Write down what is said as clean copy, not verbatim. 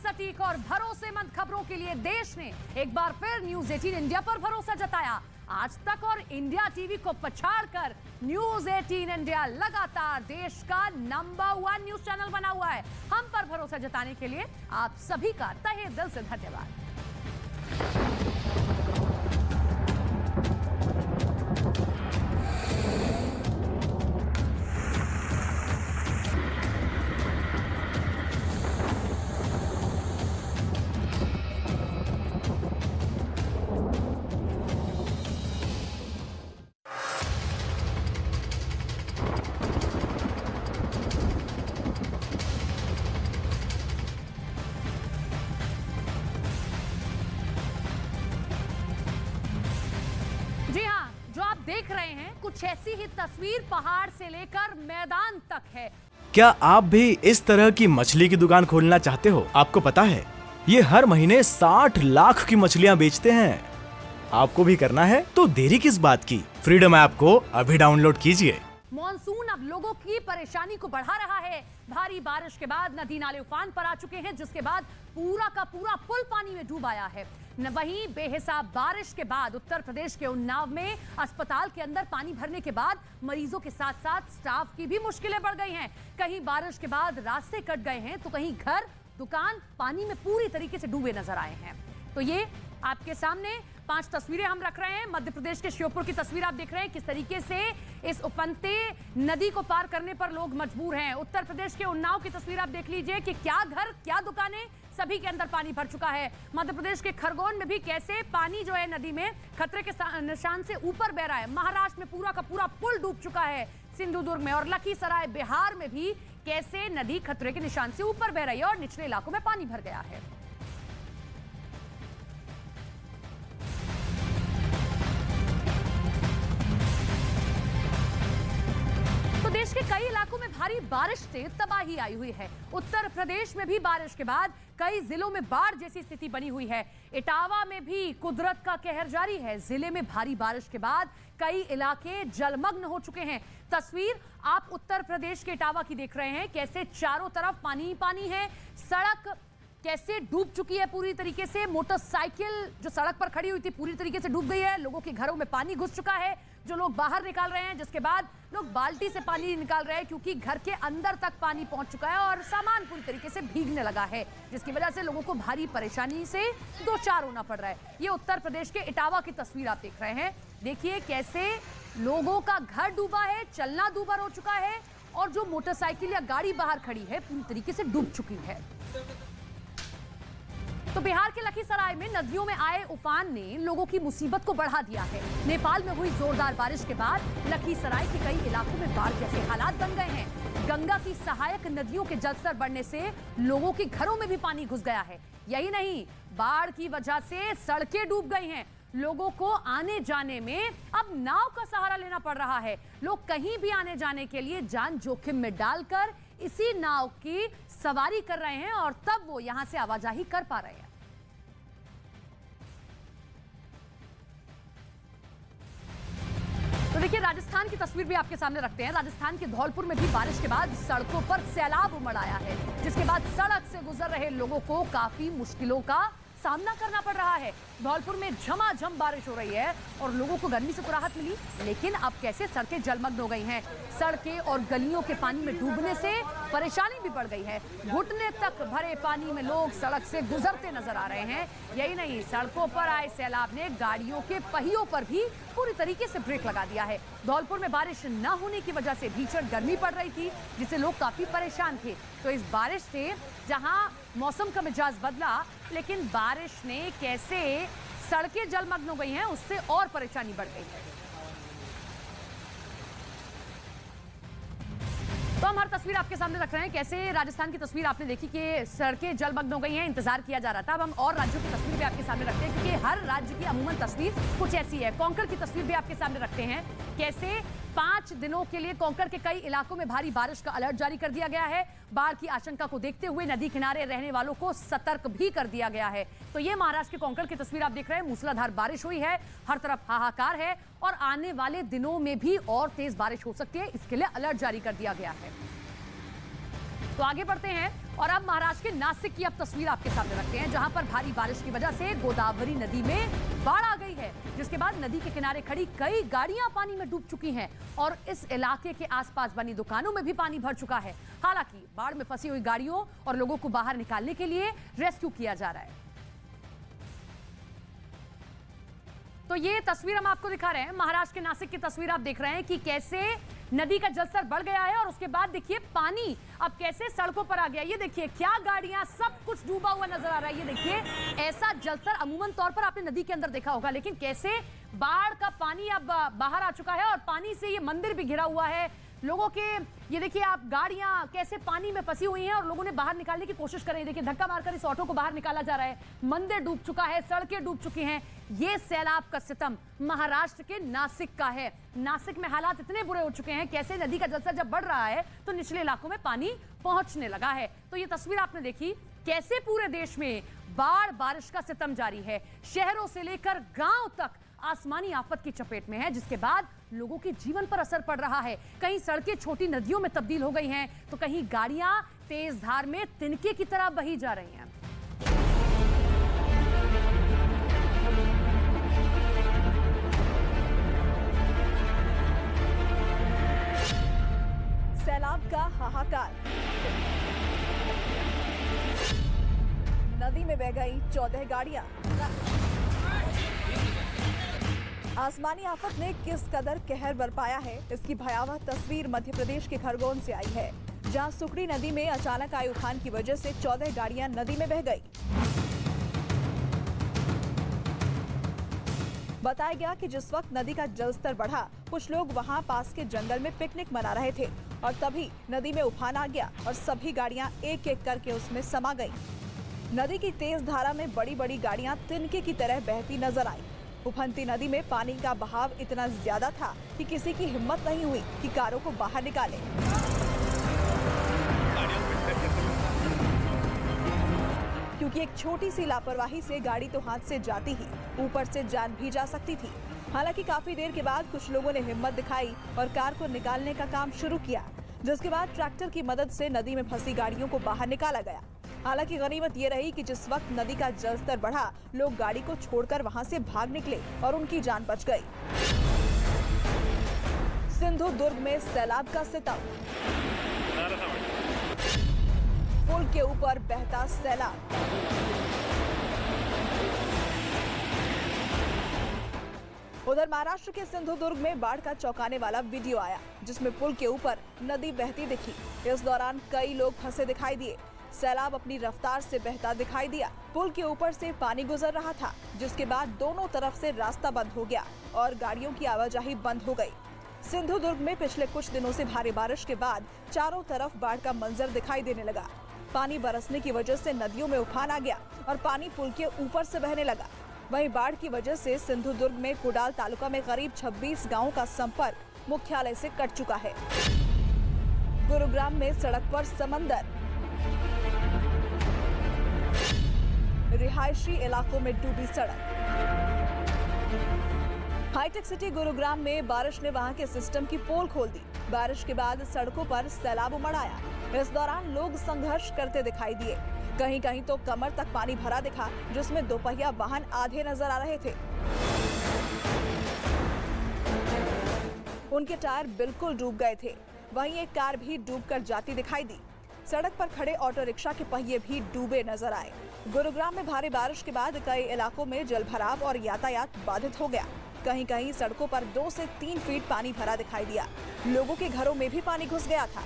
सटीक और भरोसेमंद खबरों के लिए देश ने एक बार फिर न्यूज 18 इंडिया पर भरोसा जताया। आज तक और इंडिया टीवी को पछाड़कर न्यूज 18 इंडिया लगातार देश का नंबर 1 न्यूज चैनल बना हुआ है। हम पर भरोसा जताने के लिए आप सभी का तहे दिल से धन्यवाद। जी हाँ, जो आप देख रहे हैं कुछ ऐसी ही तस्वीर पहाड़ से लेकर मैदान तक है। क्या आप भी इस तरह की मछली की दुकान खोलना चाहते हो? आपको पता है ये हर महीने 60 लाख की मछलियाँ बेचते हैं। आपको भी करना है तो देरी किस बात की? फ्रीडम ऐप को अभी डाउनलोड कीजिए। मॉनसून अब लोगों की परेशानी को बढ़ा रहा है। भारी बारिश के बाद नदी नाले उफान पर आ चुके हैं, जिसके बाद पूरा का पूरा पुल पानी में डूब आया है। वहीं बेहिसाब बारिश के बाद उत्तर प्रदेश के उन्नाव में अस्पताल के अंदर पानी भरने के बाद मरीजों के साथ साथ स्टाफ की भी मुश्किलें बढ़ गई हैं। कहीं बारिश के बाद रास्ते कट गए हैं तो कहीं घर दुकान पानी में पूरी तरीके से डूबे नजर आए हैं। तो ये आपके सामने 5 तस्वीरें हम रख रहे हैं। मध्य प्रदेश के श्योपुर की तस्वीर आप देख रहे हैं, किस तरीके से इस उफनते नदी को पार करने पर लोग मजबूर हैं। उत्तर प्रदेश के उन्नाव की तस्वीर आप देख लीजिए कि क्या घर क्या दुकानें सभी के अंदर पानी भर चुका है। मध्य प्रदेश के खरगोन में भी कैसे पानी जो है नदी में खतरे के निशान से ऊपर बह रहा है। महाराष्ट्र में पूरा का पूरा पुल डूब चुका है सिंधुदुर्ग में, और लखीसराय बिहार में भी कैसे नदी खतरे के निशान से ऊपर बह रही है और निचले इलाकों में पानी भर गया है। देश के कई इलाकों में भारी बारिश से तबाही आई हुई है। उत्तर प्रदेश में भी बारिश के बाद कई जिलों में बाढ़ जैसी स्थिति बनी हुई है। इटावा में भी कुदरत का कहर जारी है। जिले में भारी बारिश के बाद कई इलाके जलमग्न हो चुके हैं। तस्वीर आप उत्तर प्रदेश के इटावा की देख रहे हैं, कैसे चारों तरफ पानी ही पानी है। सड़क कैसे डूब चुकी है पूरी तरीके से। मोटरसाइकिल जो सड़क पर खड़ी हुई थी पूरी तरीके से डूब गई है। लोगों के घरों में पानी घुस चुका है, जो लोग बाहर निकाल रहे हैं, जिसके बाद लोग बाल्टी से पानी निकाल रहे हैं क्योंकि घर के अंदर तक पानी पहुंच चुका है और सामान पूरी तरीके से भीगने लगा है, जिसकी वजह से लोगों को भारी परेशानी से दो चार होना पड़ रहा है। ये उत्तर प्रदेश के इटावा की तस्वीर आप देख रहे हैं। देखिए कैसे लोगों का घर डूबा है, चलना दूभर हो चुका है और जो मोटरसाइकिल या गाड़ी बाहर खड़ी है पूरी तरीके से डूब चुकी है। तो बिहार के लखीसराय में नदियों में आए उफान ने लोगों की मुसीबत को बढ़ा दिया है। नेपाल में हुई जोरदार बारिश के बाद लखीसराय के कई इलाकों में बाढ़ जैसे हालात बन गए हैं। गंगा की सहायक नदियों के जलस्तर बढ़ने से लोगों के घरों में भी पानी घुस गया है। यही नहीं, बाढ़ की वजह से सड़कें डूब गई हैं। लोगों को आने जाने में अब नाव का सहारा लेना पड़ रहा है। लोग कहीं भी आने जाने के लिए जान जोखिम में डालकर इसी नाव की सवारी कर रहे हैं और तब वो यहां से आवाजाही कर पा रहे हैं। तो देखिए राजस्थान की तस्वीर भी आपके सामने रखते हैं। राजस्थान के धौलपुर में भी बारिश के बाद सड़कों पर सैलाब उमड़ आया है, जिसके बाद सड़क से गुजर रहे लोगों को काफी मुश्किलों का सामना करना पड़ रहा है। धौलपुर में झमाझम बारिश हो रही है और लोगों को गर्मी से तो राहत मिली, लेकिन अब कैसे सड़कें जलमग्न हो गई हैं। सड़कें और गलियों के पानी में डूबने से परेशानी भी बढ़ गई है। घुटने तक भरे पानी में लोग सड़क से गुजरते नजर आ रहे हैं। यही नहीं, सड़कों पर आए सैलाब ने गाड़ियों के पहियों पर भी पूरी तरीके से ब्रेक लगा दिया है। धौलपुर में बारिश न होने की वजह से भीषण गर्मी पड़ रही थी, जिससे लोग काफी परेशान थे। तो इस बारिश से जहां मौसम का मिजाज बदला, लेकिन बारिश ने कैसे सड़कें जलमग्न हो गई हैं, उससे और परेशानी बढ़ गई है। तो हम हर तस्वीर आपके सामने रख रहे हैं। कैसे राजस्थान की तस्वीर आपने देखी कि सड़कें जलमग्न हो गई हैं, इंतजार किया जा रहा था। अब हम और राज्यों की तस्वीर भी आपके सामने रखते हैं, क्योंकि हर राज्य की अमूमन तस्वीर कुछ ऐसी है। कोंकण की तस्वीर भी आपके सामने रखते हैं। कैसे 5 दिनों के लिए कोंकण के कई इलाकों में भारी बारिश का अलर्ट जारी कर दिया गया है। बाढ़ की आशंका को देखते हुए नदी किनारे रहने वालों को सतर्क भी कर दिया गया है। तो ये महाराष्ट्र के कोंकण की तस्वीर आप देख रहे हैं। मूसलाधार बारिश हुई है, हर तरफ हाहाकार है और आने वाले दिनों में भी और तेज बारिश हो सकती है, इसके लिए अलर्ट जारी कर दिया गया है। तो आगे बढ़ते हैं। और अब महाराष्ट्र के नासिक की अब तस्वीर आपके सामने रखते हैं, जहां पर भारी बारिश की वजह से गोदावरी नदी में बाढ़ आ गई है, जिसके बाद नदी के किनारे खड़ी कई गाड़ियां पानी में डूब चुकी हैं और इस इलाके के आसपास बनी दुकानों में भी पानी भर चुका है। हालांकि बाढ़ में फंसी हुई गाड़ियों और लोगों को बाहर निकालने के लिए रेस्क्यू किया जा रहा है। तो ये तस्वीर हम आपको दिखा रहे हैं, महाराष्ट्र के नासिक की तस्वीर आप देख रहे हैं कि कैसे नदी का जलस्तर बढ़ गया है और उसके बाद देखिए पानी अब कैसे सड़कों पर आ गया। ये देखिए क्या गाड़ियां, सब कुछ डूबा हुआ नजर आ रहा है। ये देखिए ऐसा जलस्तर अमूमन तौर पर आपने नदी के अंदर देखा होगा, लेकिन कैसे बाढ़ का पानी अब बाहर आ चुका है और पानी से ये मंदिर भी घिरा हुआ है। लोगों के ये देखिए आप गाड़ियां कैसे पानी में फंसी हुई हैं और लोगों ने बाहर निकालने की कोशिश कर रहे हैं। देखिए धक्का मारकर इस ऑटो को बाहर निकाला जा रहा है। मंदिर डूब चुका है, सड़कें डूब चुकी हैं। ये सैलाब का सितम महाराष्ट्र के नासिक का है। नासिक में हालात इतने बुरे हो चुके हैं, कैसे नदी का जलस्तर जब बढ़ रहा है तो निचले इलाकों में पानी पहुंचने लगा है। तो ये तस्वीर आपने देखी कैसे पूरे देश में बाढ़ बारिश का सितम जारी है। शहरों से लेकर गांव तक आसमानी आफत की चपेट में है, जिसके बाद लोगों के जीवन पर असर पड़ रहा है। कहीं सड़कें छोटी नदियों में तब्दील हो गई हैं, तो कहीं गाड़ियां तेज धार में तिनके की तरह बही जा रही हैं। सैलाब का हाहाकार, नदी में बह गई 14 गाड़ियां। आसमानी आफत ने किस कदर कहर बरपाया है, इसकी भयावह तस्वीर मध्य प्रदेश के खरगोन से आई है, जहां सुकड़ी नदी में अचानक आए उफान की वजह से 14 गाड़ियां नदी में बह गई। बताया गया कि जिस वक्त नदी का जलस्तर बढ़ा, कुछ लोग वहां पास के जंगल में पिकनिक मना रहे थे और तभी नदी में उफान आ गया और सभी गाड़ियां एक एक करके उसमें समा गई। नदी की तेज धारा में बड़ी बड़ी गाड़ियां तिनके की तरह बहती नजर आई। उफनती नदी में पानी का बहाव इतना ज्यादा था कि किसी की हिम्मत नहीं हुई कि कारों को बाहर निकाले। क्योंकि एक छोटी सी लापरवाही से गाड़ी तो हाथ से जाती ही, ऊपर से जान भी जा सकती थी। हालांकि काफी देर के बाद कुछ लोगों ने हिम्मत दिखाई और कार को निकालने का काम शुरू किया, जिसके बाद ट्रैक्टर की मदद से नदी में फंसी गाड़ियों को बाहर निकाला गया। हालांकि गनीमत ये रही कि जिस वक्त नदी का जलस्तर बढ़ा, लोग गाड़ी को छोड़कर वहां से भाग निकले और उनकी जान बच गई। सिंधु दुर्ग में सैलाब का सितम, पुल के ऊपर बहता सैलाब। उधर महाराष्ट्र के सिंधु दुर्ग में बाढ़ का चौंकाने वाला वीडियो आया, जिसमें पुल के ऊपर नदी बहती दिखी। इस दौरान कई लोग फंसे दिखाई दिए। सैलाब अपनी रफ्तार से बहता दिखाई दिया। पुल के ऊपर से पानी गुजर रहा था, जिसके बाद दोनों तरफ से रास्ता बंद हो गया और गाड़ियों की आवाजाही बंद हो गई। सिंधु दुर्ग में पिछले कुछ दिनों से भारी बारिश के बाद चारों तरफ बाढ़ का मंजर दिखाई देने लगा। पानी बरसने की वजह से नदियों में उफान आ गया और पानी पुल के ऊपर से बहने लगा। वहीं बाढ़ की वजह से सिंधु दुर्ग में कुडाल तालुका में करीब 26 गाँवों का संपर्क मुख्यालय से कट चुका है। गुरुग्राम में सड़क पर समंदर, रिहायशी इलाकों में डूबी सड़क। हाईटेक सिटी गुरुग्राम में बारिश ने वहां के सिस्टम की पोल खोल दी। बारिश के बाद सड़कों पर सैलाब उमड़ आया। इस दौरान लोग संघर्ष करते दिखाई दिए। कहीं कहीं तो कमर तक पानी भरा दिखा, जिसमें दोपहिया वाहन आधे नजर आ रहे थे। उनके टायर बिल्कुल डूब गए थे। वहीं एक कार भी डूबकर जाती दिखाई दी। सड़क पर खड़े ऑटो रिक्शा के पहिए भी डूबे नजर आए। गुरुग्राम में भारी बारिश के बाद कई इलाकों में जलभराव और यातायात बाधित हो गया। कहीं कहीं सड़कों पर 2 से 3 फीट पानी भरा दिखाई दिया। लोगों के घरों में भी पानी घुस गया था।